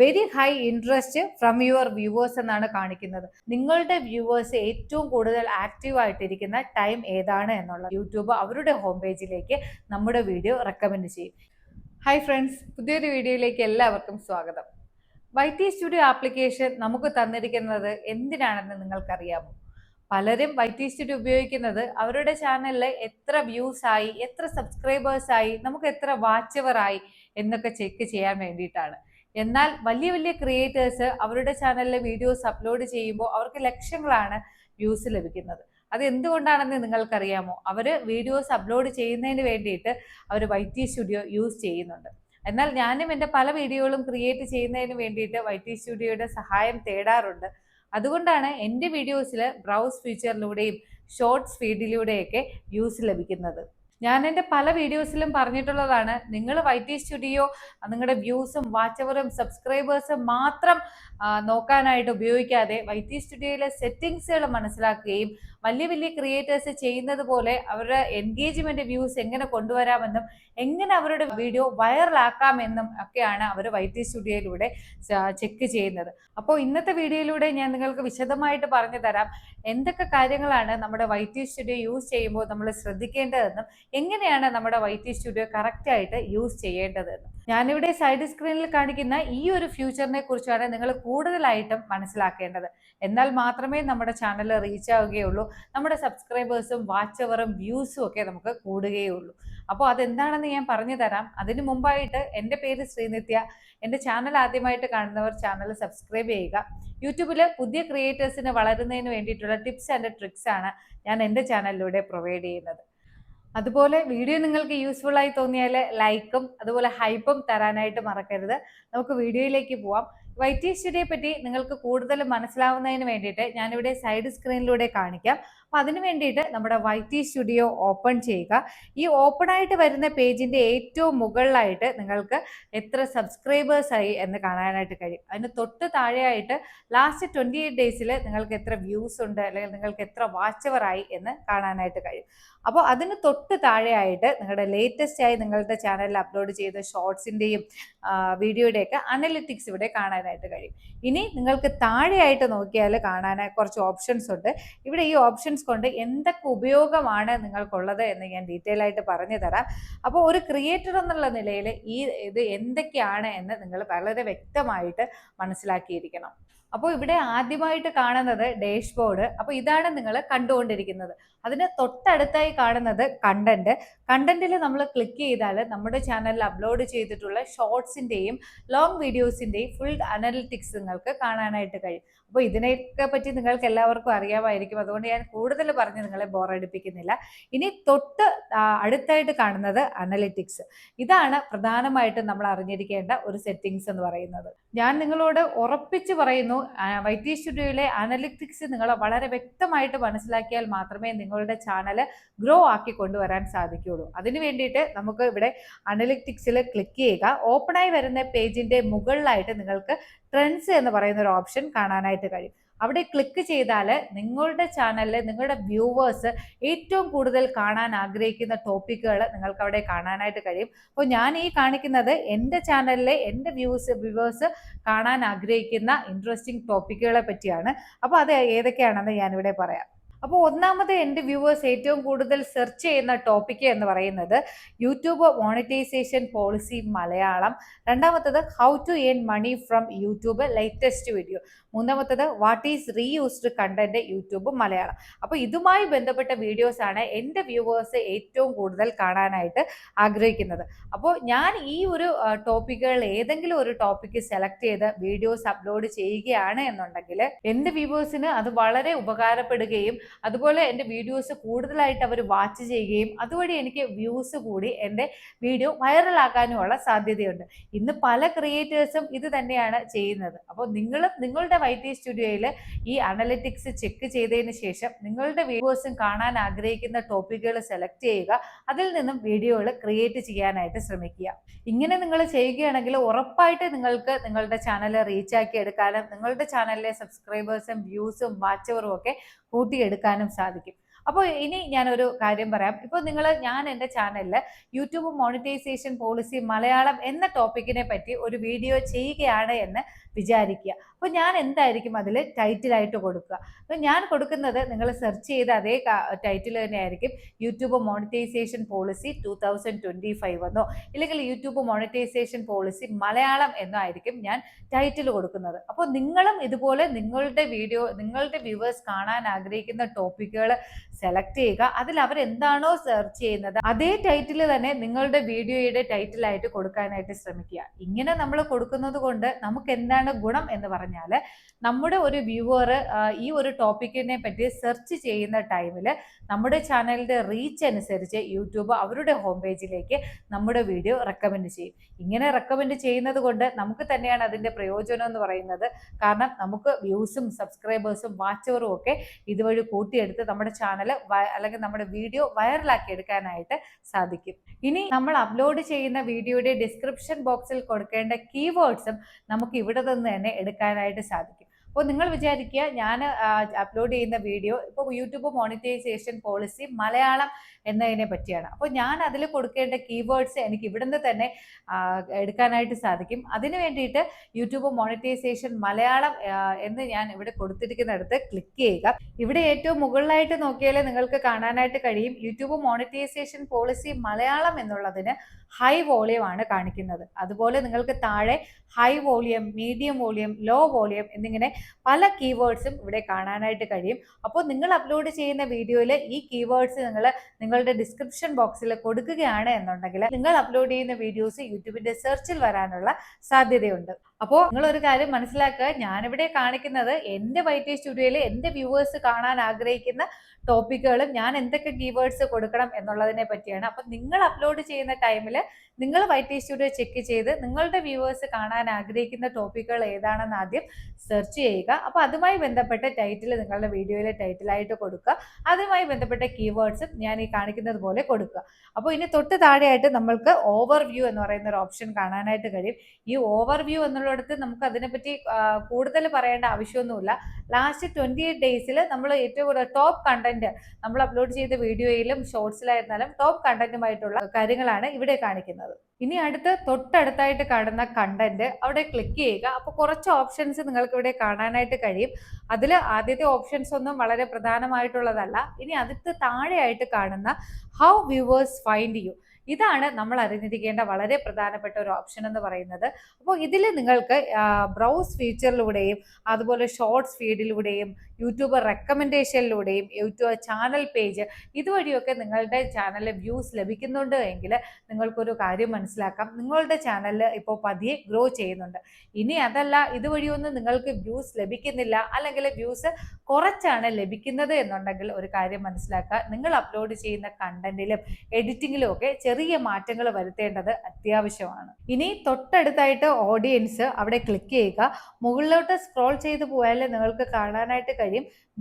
Very high interest from your viewers എന്നാണ് കാണിക്കുന്നത്. നിങ്ങളുടെ വ്യൂവേഴ്സ് ഏറ്റവും കൂടുതൽ ആക്റ്റീവ് ആയിട്ടിരിക്കുന്ന ടൈം ഏതാണ് എന്നുള്ളത് യൂട്യൂബ് അവരുടെ ഹോം പേജിലേക്ക് നമ്മുടെ വീഡിയോ റെക്കമെൻഡ് ചെയ്യും. ഹായ് ഫ്രണ്ട്സ്, പുതിയൊരു വീഡിയോയിലേക്ക് എല്ലാവർക്കും സ്വാഗതം. YT സ്റ്റുഡിയോ ആപ്ലിക്കേഷൻ നമുക്ക് തന്നിരിക്കുന്നത് എന്തിനാണെന്ന് നിങ്ങൾക്കറിയാമോ? പലരും YT സ്റ്റുഡിയോ ഉപയോഗിക്കുന്നത് അവരുടെ ചാനലിൽ എത്ര വ്യൂസ് ആയി, എത്ര സബ്സ്ക്രൈബേഴ്സ് ആയി, നമുക്ക് എത്ര വാച്ചവർ ആയി എന്നൊക്കെ ചെക്ക് ചെയ്യാൻ വേണ്ടിയിട്ടാണ്. എന്നാൽ വലിയ വലിയ ക്രിയേറ്റേഴ്സ് അവരുടെ ചാനലിലെ വീഡിയോസ് അപ്ലോഡ് ചെയ്യുമ്പോൾ അവർക്ക് ലക്ഷങ്ങളാണ് വ്യൂസ് ലഭിക്കുന്നത്. അത് എന്തുകൊണ്ടാണെന്ന് നിങ്ങൾക്കറിയാമോ? അവര് വീഡിയോസ് അപ്ലോഡ് ചെയ്യുന്നതിന് വേണ്ടിയിട്ട് അവർ YT സ്റ്റുഡിയോ യൂസ് ചെയ്യുന്നുണ്ട്. എന്നാൽ ഞാനും എൻ്റെ പല വീഡിയോകളും ക്രിയേറ്റ് ചെയ്യുന്നതിന് വേണ്ടിയിട്ട് YT സ്റ്റുഡിയോയുടെ സഹായം തേടാറുണ്ട്. അതുകൊണ്ടാണ് എൻ്റെ വീഡിയോസിൽ ബ്രൗസ് ഫീച്ചറിലൂടെയും ഷോർട്സ് ഫീഡിലൂടെയൊക്കെ വ്യൂസ് ലഭിക്കുന്നത്. ഞാൻ എൻ്റെ പല വീഡിയോസിലും പറഞ്ഞിട്ടുള്ളതാണ്, നിങ്ങൾ YT സ്റ്റുഡിയോ നിങ്ങളുടെ വ്യൂസും വാച്ചവറും സബ്സ്ക്രൈബേഴ്സും മാത്രം നോക്കാനായിട്ട് ഉപയോഗിക്കാതെ YT സ്റ്റുഡിയോയിലെ സെറ്റിങ്സുകൾ മനസ്സിലാക്കുകയും വലിയ വലിയ ക്രിയേറ്റേഴ്സ് ചെയ്യുന്നത് പോലെ അവരുടെ എൻഗേജ്മെന്റ് വ്യൂസ് എങ്ങനെ കൊണ്ടുവരാമെന്നും എങ്ങനെ അവരുടെ വീഡിയോ വൈറലാക്കാമെന്നും ഒക്കെയാണ് അവർ YT സ്റ്റുഡിയോയിലൂടെ ചെക്ക് ചെയ്യുന്നത്. അപ്പോൾ ഇന്നത്തെ വീഡിയോയിലൂടെ ഞാൻ നിങ്ങൾക്ക് വിശദമായിട്ട് പറഞ്ഞു തരാം എന്തൊക്കെ കാര്യങ്ങളാണ് നമ്മുടെ YT സ്റ്റുഡിയോ യൂസ് ചെയ്യുമ്പോൾ നമ്മൾ ശ്രദ്ധിക്കേണ്ടതെന്നും എങ്ങനെയാണ് നമ്മുടെ YT സ്റ്റുഡിയോ കറക്റ്റ് ആയിട്ട് യൂസ് ചെയ്യേണ്ടതെന്നും. ഞാനിവിടെ സൈഡ് സ്ക്രീനിൽ കാണിക്കുന്ന ഈ ഒരു ഫ്യൂച്ചറിനെ കുറിച്ചാണ് നിങ്ങൾ കൂടുതലായിട്ടും മനസ്സിലാക്കേണ്ടത്. എന്നാൽ മാത്രമേ നമ്മുടെ ചാനൽ റീച്ച് ആവുകയുള്ളൂ, നമ്മുടെ സബ്സ്ക്രൈബേഴ്സും വാച്ചവറും വ്യൂസും ഒക്കെ നമുക്ക് കൂടുകയുള്ളൂ. അപ്പോൾ അതെന്താണെന്ന് ഞാൻ പറഞ്ഞു തരാം. അതിനു മുമ്പായിട്ട് എൻ്റെ പേര് ശ്രീനിത്യ. എൻ്റെ ചാനൽ ആദ്യമായിട്ട് കാണുന്നവർ ചാനൽ സബ്സ്ക്രൈബ് ചെയ്യുക. യൂട്യൂബിൽ പുതിയ ക്രിയേറ്റേഴ്സിന് വളരുന്നതിന് വേണ്ടിയിട്ടുള്ള ടിപ്സ് ആൻഡ് ട്രിക്സ് ആണ് ഞാൻ എൻ്റെ ചാനലിലൂടെ പ്രൊവൈഡ് ചെയ്യുന്നത്. അതുപോലെ വീഡിയോ നിങ്ങൾക്ക് യൂസ്ഫുൾ ആയി തോന്നിയാൽ ലൈക്കും അതുപോലെ ഹൈപ്പും തരാനായിട്ട് മറക്കരുത്. നമുക്ക് വീഡിയോയിലേക്ക് പോവാം. YT സ്റ്റുഡിയോയെ പറ്റി നിങ്ങൾക്ക് കൂടുതൽ മനസ്സിലാവുന്നതിന് വേണ്ടിയിട്ട് ഞാനിവിടെ സൈഡ് സ്ക്രീനിലൂടെ കാണിക്കാം. അപ്പം അതിന് വേണ്ടിയിട്ട് നമ്മുടെ YT സ്റ്റുഡിയോ ഓപ്പൺ ചെയ്യുക. ഈ ഓപ്പൺ ആയിട്ട് വരുന്ന പേജിന്റെ ഏറ്റവും മുകളിലായിട്ട് നിങ്ങൾക്ക് എത്ര സബ്സ്ക്രൈബേഴ്സ് ആയി എന്ന് കാണാനായിട്ട് കഴിയും. അതിന് തൊട്ട് താഴെയായിട്ട് ലാസ്റ്റ് 28 ഡേയ്സിൽ നിങ്ങൾക്ക് എത്ര വ്യൂസ് ഉണ്ട് അല്ലെങ്കിൽ നിങ്ങൾക്ക് എത്ര വാച്ചവർ ആയി എന്ന് കാണാനായിട്ട് കഴിയും. അപ്പോൾ അതിന് തൊട്ട് താഴെയായിട്ട് നിങ്ങളുടെ ലേറ്റസ്റ്റ് ആയി നിങ്ങളുടെ ചാനലിൽ അപ്ലോഡ് ചെയ്ത ഷോർട്സിൻ്റെയും വീഡിയോയുടെയൊക്കെ അനലിറ്റിക്സ് ഇവിടെ കാണാനായിട്ട് കഴിയും. ഇനി നിങ്ങൾക്ക് താഴെയായിട്ട് നോക്കിയാൽ കാണാനായി കുറച്ച് ഓപ്ഷൻസ് ഉണ്ട്. ഇവിടെ ഈ ഓപ്ഷൻസ് കൊണ്ട് എന്തൊക്കെ ഉപയോഗമാണ് നിങ്ങൾക്കുള്ളത് എന്ന് ഞാൻ ഡീറ്റെയിൽ ആയിട്ട് പറഞ്ഞു തരാം. അപ്പോൾ ഒരു ക്രിയേറ്റർ എന്നുള്ള നിലയിൽ ഇത് എന്തൊക്കെയാണ് എന്ന് നിങ്ങൾ വളരെ വ്യക്തമായിട്ട് മനസ്സിലാക്കിയിരിക്കണം. അപ്പോൾ ഇവിടെ ആദ്യമായിട്ട് കാണുന്നത് ഡാഷ്ബോർഡ്. അപ്പോൾ ഇതാണ് നിങ്ങൾ കണ്ടുകൊണ്ടിരിക്കുന്നത്. അതിന് തൊട്ടടുത്തായി കാണുന്നത് കണ്ടന്റിൽ നമ്മൾ ക്ലിക്ക് ചെയ്താൽ നമ്മുടെ ചാനലിൽ അപ്ലോഡ് ചെയ്തിട്ടുള്ള ഷോർട്സിൻ്റെയും ലോങ് വീഡിയോസിൻ്റെയും ഫുൾ അനലിറ്റിക്സ് നിങ്ങൾക്ക് കാണാനായിട്ട് കഴിയും. അപ്പോൾ ഇതിനെയൊക്കെ പറ്റി നിങ്ങൾക്ക് എല്ലാവർക്കും അറിയാമായിരിക്കും, അതുകൊണ്ട് ഞാൻ കൂടുതൽ പറഞ്ഞ് നിങ്ങളെ ബോറടിപ്പിക്കുന്നില്ല. ഇനി തൊട്ട് അടുത്തായിട്ട് കാണുന്നത് അനലിറ്റിക്സ്. ഇതാണ് പ്രധാനമായിട്ടും നമ്മൾ അറിഞ്ഞിരിക്കേണ്ട ഒരു സെറ്റിങ്സ് എന്ന് പറയുന്നത്. ഞാൻ നിങ്ങളോട് ഉറപ്പിച്ച് പറയുന്നു, YT സ്റ്റുഡിയോയിലെ അനലിറ്റിക്സ് നിങ്ങൾ വളരെ വ്യക്തമായിട്ട് മനസ്സിലാക്കിയാൽ മാത്രമേ നിങ്ങളുടെ ചാനൽ ഗ്രോ ആക്കി കൊണ്ടുവരാൻ സാധിക്കുകയുള്ളൂ. അതിന് വേണ്ടിയിട്ട് നമുക്ക് ഇവിടെ അനലിറ്റിക്സിൽ ക്ലിക്ക് ചെയ്യുക. ഓപ്പണായി വരുന്ന പേജിന്റെ മുകളിലായിട്ട് നിങ്ങൾക്ക് ട്രെൻഡ്സ് എന്ന് പറയുന്ന ഒരു ഓപ്ഷൻ കാണാനായിട്ട് കഴിയും. അവിടെ ക്ലിക്ക് ചെയ്താൽ നിങ്ങളുടെ ചാനലിൽ നിങ്ങളുടെ വ്യൂവേഴ്സ് ഏറ്റവും കൂടുതൽ കാണാൻ ആഗ്രഹിക്കുന്ന ടോപ്പിക്കുകൾ നിങ്ങൾക്ക് അവിടെ കാണാനായിട്ട് കഴിയും. അപ്പോൾ ഞാൻ ഈ കാണിക്കുന്നത് എൻ്റെ ചാനലിലെ എൻ്റെ വ്യൂവേഴ്സ് കാണാൻ ആഗ്രഹിക്കുന്ന ഇൻട്രസ്റ്റിംഗ് ടോപ്പിക്കുകളെ പറ്റിയാണ്. അപ്പോൾ അത് ഏതൊക്കെയാണെന്ന് ഞാനിവിടെ പറയാം. അപ്പോൾ ഒന്നാമത് എൻ്റെ വ്യൂവേഴ്സ് ഏറ്റവും കൂടുതൽ സെർച്ച് ചെയ്യുന്ന ടോപ്പിക്ക് എന്ന് പറയുന്നത് യൂട്യൂബ് മോണിറ്റൈസേഷൻ പോളിസി മലയാളം. രണ്ടാമത്തത് how to earn money from YouTube latest video. മൂന്നാമത്തത് what is reused content YouTube Malayalam. അപ്പോൾ ഇതുമായി ബന്ധപ്പെട്ട വീഡിയോസ് ആണ് എൻ്റെ വ്യൂവേഴ്സ് ഏറ്റവും കൂടുതൽ കാണാനായിട്ട് ആഗ്രഹിക്കുന്നത്. അപ്പോൾ ഞാൻ ഈ ഒരു ടോപ്പിക്കുകൾ ഏതെങ്കിലും ഒരു ടോപ്പിക്ക് സെലക്ട് ചെയ്ത് വീഡിയോസ് അപ്ലോഡ് ചെയ്യുകയാണ് എന്നുണ്ടെങ്കിൽ എൻ്റെ വ്യൂവേഴ്സിന് അത് വളരെ ഉപകാരപ്പെടുകയും അതുപോലെ എൻ്റെ വീഡിയോസ് കൂടുതലായിട്ട് അവർ വാച്ച് ചെയ്യുകയും അതുവഴി എനിക്ക് വ്യൂസ് കൂടി എൻ്റെ വീഡിയോ വൈറലാക്കാനുമുള്ള സാധ്യതയുണ്ട്. ഇന്ന് പല ക്രിയേറ്റേഴ്സും ഇത് തന്നെയാണ് ചെയ്യുന്നത്. അപ്പോൾ നിങ്ങളുടെ YT സ്റ്റുഡിയോയിൽ ഈ അനലിറ്റിക്സ് ചെക്ക് ചെയ്തതിന് ശേഷം നിങ്ങളുടെ വ്യൂവേഴ്സും കാണാൻ ആഗ്രഹിക്കുന്ന ടോപ്പിക്കുകൾ സെലക്ട് ചെയ്യുക. അതിൽ നിന്നും വീഡിയോകൾ ക്രിയേറ്റ് ചെയ്യാനായിട്ട് ശ്രമിക്കുക. ഇങ്ങനെ നിങ്ങൾ ചെയ്യുകയാണെങ്കിൽ ഉറപ്പായിട്ട് നിങ്ങൾക്ക് നിങ്ങളുടെ ചാനൽ റീച്ചാക്കി എടുക്കാനും നിങ്ങളുടെ ചാനലിലെ സബ്സ്ക്രൈബേഴ്സും വ്യൂസും വാച്ചവറും ഒക്കെ കൂട്ടിയെടുക്കാനും സാധിക്കും. അപ്പോൾ ഇനി ഞാനൊരു കാര്യം പറയാം. ഇപ്പോൾ ഞാൻ എൻ്റെ ചാനലിൽ യൂട്യൂബ് മോണിറ്റൈസേഷൻ പോളിസി മലയാളം എന്ന ടോപ്പിക്കിനെ പറ്റി ഒരു വീഡിയോ ചെയ്യുകയാണ് എന്ന് വിചാരിക്കുക. അപ്പോൾ ഞാൻ എന്തായിരിക്കും അതിൽ ടൈറ്റിലായിട്ട് കൊടുക്കുക? അപ്പോൾ ഞാൻ കൊടുക്കുന്നത് നിങ്ങൾ സെർച്ച് ചെയ്ത അതേ ടൈറ്റിൽ തന്നെയായിരിക്കും. യൂട്യൂബ് മോണിറ്റൈസേഷൻ പോളിസി 2025 എന്നോ ഇല്ലെങ്കിൽ യൂട്യൂബ് മോണിറ്റൈസേഷൻ പോളിസി മലയാളം എന്നോ ആയിരിക്കും ഞാൻ ടൈറ്റിൽ കൊടുക്കുന്നത്. അപ്പോൾ നിങ്ങളും ഇതുപോലെ നിങ്ങളുടെ വ്യൂവേഴ്സ് കാണാൻ ആഗ്രഹിക്കുന്ന ടോപ്പിക്കുകൾ സെലക്ട് ചെയ്യുക. അതിൽ അവരെന്താണോ സെർച്ച് ചെയ്യുന്നത് അതേ ടൈറ്റിൽ തന്നെ നിങ്ങളുടെ വീഡിയോയുടെ ടൈറ്റിലായിട്ട് കൊടുക്കാനായിട്ട് ശ്രമിക്കുക. ഇങ്ങനെ നമ്മൾ കൊടുക്കുന്നത് കൊണ്ട് നമുക്ക് എന്താണ് ഗുണം എന്ന് പറഞ്ഞാൽ, നമ്മുടെ ഒരു വ്യൂവർ ഈ ഒരു ടോപ്പിക്കിനെ പറ്റി സെർച്ച് ചെയ്യുന്ന ടൈമിൽ നമ്മുടെ ചാനലിന്റെ റീച്ച് അനുസരിച്ച് യൂട്യൂബ് അവരുടെ ഹോം പേജിലേക്ക് നമ്മുടെ വീഡിയോ റെക്കമെൻഡ് ചെയ്യും. ഇങ്ങനെ റെക്കമെൻഡ് ചെയ്യുന്നത് കൊണ്ട് നമുക്ക് തന്നെയാണ് അതിന്റെ പ്രയോജനം എന്ന് പറയുന്നത്. കാരണം നമുക്ക് വ്യൂസും സബ്സ്ക്രൈബേഴ്സും വാച്ചവറും ഒക്കെ ഇതുവഴി കൂട്ടിയെടുത്ത് നമ്മുടെ ചാനൽ അല്ലെങ്കിൽ നമ്മുടെ വീഡിയോ വൈറലാക്കി എടുക്കാനായിട്ട് സാധിക്കും. ഇനി നമ്മൾ അപ്ലോഡ് ചെയ്യുന്ന വീഡിയോയുടെ ഡിസ്ക്രിപ്ഷൻ ബോക്സിൽ കൊടുക്കേണ്ട കീവേഡ്സും നമുക്ക് ഇവിടെ നിന്ന് തന്നെ എടുക്കാനായിട്ട് സാധിക്കും. അപ്പോൾ നിങ്ങൾ വിചാരിക്കുക, ഞാൻ അപ്ലോഡ് ചെയ്യുന്ന വീഡിയോ ഇപ്പോൾ യൂട്യൂബ് മോണിറ്റൈസേഷൻ പോളിസി മലയാളം എന്നതിനെ പറ്റിയാണ്. അപ്പോൾ ഞാൻ അതിൽ കൊടുക്കേണ്ട കീവേഡ്സ് എനിക്ക് ഇവിടുന്ന് തന്നെ എടുക്കാനായിട്ട് സാധിക്കും. അതിന് വേണ്ടിയിട്ട് യൂട്യൂബ് മോണിറ്റൈസേഷൻ മലയാളം എന്ന് ഞാൻ ഇവിടെ കൊടുത്തിരിക്കുന്നിടത്ത് ക്ലിക്ക് ചെയ്യുക. ഇവിടെ ഏറ്റവും മുകളിലായിട്ട് നോക്കിയാൽ നിങ്ങൾക്ക് കാണാനായിട്ട് കഴിയും യൂട്യൂബ് മോണിറ്റൈസേഷൻ പോളിസി മലയാളം എന്നുള്ളതിന് ഹൈ വോളിയം ആണ് കാണിക്കുന്നത്. അതുപോലെ നിങ്ങൾക്ക് താഴെ high volume, medium volume, low volume എന്നിങ്ങനെ പല കീവേഡ്സും ഇവിടെ കാണാനായിട്ട് കഴിയും. അപ്പോൾ നിങ്ങൾ അപ്ലോഡ് ചെയ്യുന്ന വീഡിയോയിൽ ഈ കീവേഡ്സ് നിങ്ങളുടെ ഡിസ്ക്രിപ്ഷൻ ബോക്സിൽ കൊടുക്കുകയാണ് എന്നുണ്ടെങ്കിൽ നിങ്ങൾ അപ്ലോഡ് ചെയ്യുന്ന വീഡിയോസ് യൂട്യൂബിന്റെ സെർച്ചിൽ വരാനുള്ള സാധ്യതയുണ്ട്. അപ്പോൾ നിങ്ങൾ ഒരു കാര്യം മനസ്സിലാക്കുക, ഞാനിവിടെ കാണിക്കുന്നത് എൻ്റെ YT സ്റ്റുഡിയോയിൽ എൻ്റെ വ്യൂവേഴ്സ് കാണാൻ ആഗ്രഹിക്കുന്ന ടോപ്പിക്കുകളും ഞാൻ എന്തൊക്കെ കീവേഡ്സ് കൊടുക്കണം എന്നുള്ളതിനെ പറ്റിയാണ്. അപ്പം നിങ്ങൾ അപ്ലോഡ് ചെയ്യുന്ന ടൈമിൽ നിങ്ങൾ YT സ്റ്റുഡിയോ ചെക്ക് ചെയ്ത് നിങ്ങളുടെ വ്യൂവേഴ്സ് കാണാൻ ആഗ്രഹിക്കുന്ന ടോപ്പിക്കുകൾ ഏതാണെന്ന് ആദ്യം സെർച്ച് ചെയ്യുക. അപ്പോൾ അതുമായി ബന്ധപ്പെട്ട ടൈറ്റിൽ നിങ്ങളുടെ വീഡിയോയിലെ ടൈറ്റിലായിട്ട് കൊടുക്കുക. അതുമായി ബന്ധപ്പെട്ട കീവേഡ്സും ഞാൻ ഈ കാണിക്കുന്നത് പോലെ കൊടുക്കുക. അപ്പോൾ ഇനി തൊട്ട് താഴെയായിട്ട് നമ്മൾക്ക് ഓവർവ്യൂ എന്ന് പറയുന്ന ഒരു ഓപ്ഷൻ കാണാനായിട്ട് കഴിയും. ഈ ഓവർവ്യൂ എന്നുള്ളിടത്ത് നമുക്ക് അതിനെപ്പറ്റി കൂടുതൽ പറയേണ്ട ആവശ്യമൊന്നുമില്ല. ലാസ്റ്റ് 28 ഡേയ്സിൽ നമ്മൾ ഏറ്റവും കൂടുതൽ ടോപ്പ് കണ്ടന്റ് നമ്മൾ അപ്ലോഡ് ചെയ്ത വീഡിയോയിലും ഷോർട്സിലായിരുന്നാലും ടോപ്പ് കണ്ടന്റുമായിട്ടുള്ള കാര്യങ്ങളാണ് ഇവിടെ കാണിക്കുന്നത്. ഇനി തൊട്ടടുത്തായിട്ട് കാണുന്ന കണ്ടന്റ് അവിടെ ക്ലിക്ക് ചെയ്യുക. അപ്പോൾ കുറച്ച് ഓപ്ഷൻസ് നിങ്ങൾക്ക് ഇവിടെ കാണാനായിട്ട് കഴിയും. അതിൽ ആദ്യത്തെ ഓപ്ഷൻസ് ഒന്നും വളരെ പ്രധാനമായിട്ടുള്ളതല്ല. ഇനി അതിന് താഴെയായിട്ട് കാണുന്ന ഹൗ വ്യൂവേഴ്സ് ഫൈൻഡ് യു, ഇതാണ് നമ്മൾ അറിഞ്ഞിരിക്കേണ്ട വളരെ പ്രധാനപ്പെട്ട ഒരു ഓപ്ഷൻ എന്ന് പറയുന്നത്. അപ്പോൾ ഇതിൽ നിങ്ങൾക്ക് ബ്രൗസ് ഫീച്ചറിലൂടെയും അതുപോലെ ഷോർട്സ് ഫീഡിലൂടെയും യൂട്യൂബർ റെക്കമെൻഡേഷനിലൂടെയും യൂട്യൂബ് ചാനൽ പേജ് ഇതുവഴിയൊക്കെ നിങ്ങളുടെ ചാനലിൽ വ്യൂസ് ലഭിക്കുന്നുണ്ട് എങ്കിൽ നിങ്ങൾക്കൊരു കാര്യം മനസ്സിലാക്കാം, നിങ്ങളുടെ ചാനൽ ഇപ്പോൾ പതിയെ ഗ്രോ ചെയ്യുന്നുണ്ട്. ഇനി അതല്ല, ഇതുവഴിയൊന്നും നിങ്ങൾക്ക് വ്യൂസ് ലഭിക്കുന്നില്ല അല്ലെങ്കിൽ വ്യൂസ് കുറച്ചാണ് ലഭിക്കുന്നത് എന്നുണ്ടെങ്കിൽ ഒരു കാര്യം മനസ്സിലാക്കുക, നിങ്ങൾ അപ്ലോഡ് ചെയ്യുന്ന കണ്ടന്റിലും എഡിറ്റിങ്ങിലും ഒക്കെ ചെറിയ മാറ്റങ്ങൾ വരുത്തേണ്ടത് അത്യാവശ്യമാണ്. ഇനി തൊട്ടടുത്തായിട്ട് ഓഡിയൻസ് അവിടെ ക്ലിക്ക് ചെയ്യുക. മുകളിലോട്ട് സ്ക്രോൾ ചെയ്ത് പോയാൽ നിങ്ങൾക്ക് കാണാനായിട്ട് കഴിയും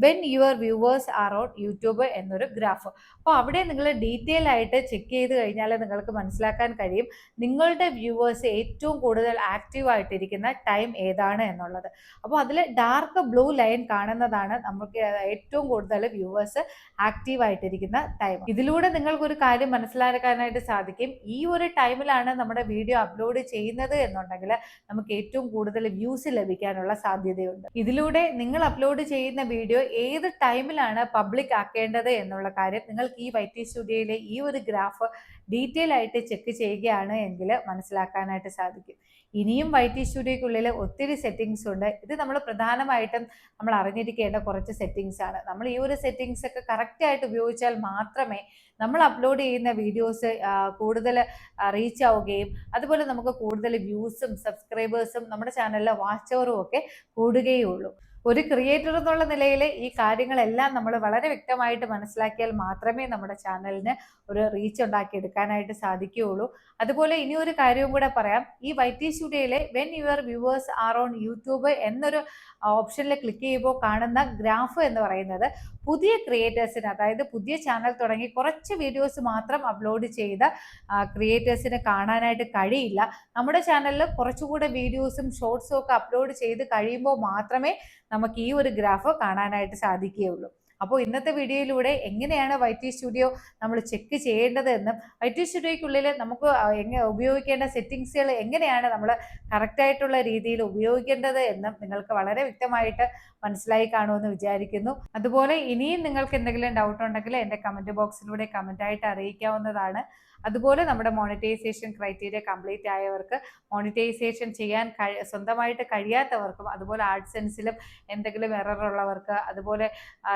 when your viewers are on YouTube എന്നൊരു ഗ്രാഫ്. അപ്പോൾ അവിടെ നിങ്ങൾ ഡീറ്റെയിൽ ആയിട്ട് ചെക്ക് ചെയ്ത് കഴിഞ്ഞാൽ നിങ്ങൾക്ക് മനസ്സിലാക്കാൻ കഴിയും നിങ്ങളുടെ വ്യൂവേഴ്സ് ഏറ്റവും കൂടുതൽ ആക്റ്റീവ് ആയിട്ടിരിക്കുന്ന ടൈം ഏതാണ് എന്നുള്ളത്. അപ്പോൾ അതിൽ ഡാർക്ക് ബ്ലൂ ലൈൻ കാണുന്നതാണ് നമുക്ക് ഏറ്റവും കൂടുതൽ വ്യൂവേഴ്സ് ആക്റ്റീവ് ആയിട്ടിരിക്കുന്ന ടൈം. ഇതിലൂടെ നിങ്ങൾക്കൊരു കാര്യം മനസ്സിലാക്കാനായിട്ട് സാധിക്കും, ഈ ഒരു ടൈമിലാണ് നമ്മുടെ വീഡിയോ അപ്ലോഡ് ചെയ്യുന്നത് എന്നുണ്ടെങ്കിൽ നമുക്ക് ഏറ്റവും കൂടുതൽ വ്യൂസ് ലഭിക്കാനുള്ള സാധ്യതയുണ്ട്. ഇതിലൂടെ നിങ്ങൾ അപ്ലോഡ് ചെയ്യുന്ന വീഡിയോ ഏത് ടൈമിലാണ് പബ്ലിക് ആക്കേണ്ടത് എന്നുള്ള കാര്യം നിങ്ങൾക്ക് ഈ YT സ്റ്റുഡിയോയിലെ ഈ ഒരു ഗ്രാഫ് ഡീറ്റെയിൽ ആയിട്ട് ചെക്ക് ചെയ്യുകയാണ് എങ്കിൽ മനസ്സിലാക്കാനായിട്ട് സാധിക്കും. ഇനിയും YT സ്റ്റുഡിയോയ്ക്കുള്ളിൽ ഒത്തിരി സെറ്റിങ്സ് ഉണ്ട്. ഇത് നമ്മൾ പ്രധാനമായിട്ടും നമ്മൾ അറിഞ്ഞിരിക്കേണ്ട കുറച്ച് സെറ്റിങ്സ് ആണ്. നമ്മൾ ഈ ഒരു സെറ്റിങ്സ് ഒക്കെ കറക്റ്റ് ആയിട്ട് ഉപയോഗിച്ചാൽ മാത്രമേ നമ്മൾ അപ്ലോഡ് ചെയ്യുന്ന വീഡിയോസ് കൂടുതൽ റീച്ച് ആവുകയും അതുപോലെ നമുക്ക് കൂടുതൽ വ്യൂസും സബ്സ്ക്രൈബേഴ്സും നമ്മുടെ ചാനലിലെ വാച്ച് അവറും ഒക്കെ കൂടുകയുള്ളൂ. ഒരു ക്രിയേറ്റർ എന്നുള്ള നിലയിൽ ഈ കാര്യങ്ങളെല്ലാം നമ്മൾ വളരെ വ്യക്തമായിട്ട് മനസ്സിലാക്കിയാൽ മാത്രമേ നമ്മുടെ ചാനലിന് ഒരു റീച്ച് ഉണ്ടാക്കി എടുക്കാനായിട്ട് സാധിക്കുകയുള്ളൂ. അതുപോലെ ഇനി ഒരു കാര്യവും കൂടെ പറയാം, ഈ YT സ്റ്റുഡിയോയിലെ when your viewers are on YouTube എന്നൊരു ഓപ്ഷനിൽ ക്ലിക്ക് ചെയ്യുമ്പോൾ കാണുന്ന ഗ്രാഫ് എന്ന് പറയുന്നത് പുതിയ ക്രിയേറ്റേഴ്സിന്, അതായത് പുതിയ ചാനൽ തുടങ്ങി കുറച്ച് വീഡിയോസ് മാത്രം അപ്ലോഡ് ചെയ്ത ക്രിയേറ്റേഴ്സിന് കാണാനായിട്ട് കഴിയില്ല. നമ്മുടെ ചാനലിൽ കുറച്ചുകൂടെ വീഡിയോസും ഷോർട്സും ഒക്കെ അപ്ലോഡ് ചെയ്ത് കഴിയുമ്പോൾ മാത്രമേ നമുക്ക് ഈ ഒരു ഗ്രാഫ് കാണാനായിട്ട് സാധിക്കുകയുള്ളൂ. അപ്പോൾ ഇന്നത്തെ വീഡിയോയിലൂടെ എങ്ങനെയാണ് YT സ്റ്റുഡിയോ നമ്മൾ ചെക്ക് ചെയ്യേണ്ടത് എന്നും YT സ്റ്റുഡിയോയ്ക്കുള്ളിൽ നമുക്ക് എങ്ങനെ ഉപയോഗിക്കേണ്ട സെറ്റിങ്സുകൾ എങ്ങനെയാണ് നമ്മൾ കറക്റ്റായിട്ടുള്ള രീതിയിൽ ഉപയോഗിക്കേണ്ടത് എന്നും നിങ്ങൾക്ക് വളരെ വ്യക്തമായിട്ട് മനസ്സിലായി കാണുമെന്ന് വിചാരിക്കുന്നു. അതുപോലെ ഇനിയും നിങ്ങൾക്ക് എന്തെങ്കിലും ഡൗട്ട് ഉണ്ടെങ്കിൽ എൻ്റെ കമൻറ്റ് ബോക്സിലൂടെ കമൻറ്റായിട്ട് അറിയിക്കാവുന്നതാണ്. അതുപോലെ നമ്മുടെ മോണിറ്റൈസേഷൻ ക്രൈറ്റീരിയ കംപ്ലീറ്റ് ആയവർക്ക്, മോണിറ്റൈസേഷൻ ചെയ്യാൻ സ്വന്തമായിട്ട് കഴിയാത്തവർക്കും, അതുപോലെ ആഡ്സെൻസിലും എന്തെങ്കിലും എറർ ഉള്ളവർക്ക്, അതുപോലെ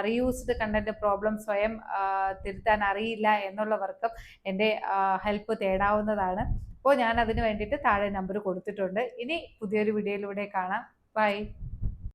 റീയൂസ്ഡ് കണ്ടന്റ് പ്രോബ്ലം സ്വയം തിരുത്താൻ അറിയില്ല എന്നുള്ളവർക്കും എൻ്റെ ഹെൽപ്പ് തേടാവുന്നതാണ്. അപ്പോൾ ഞാൻ അതിന് വേണ്ടിയിട്ട് താഴെ നമ്പർ കൊടുത്തിട്ടുണ്ട്. ഇനി പുതിയൊരു വീഡിയോയിലൂടെ കാണാം. ബൈ.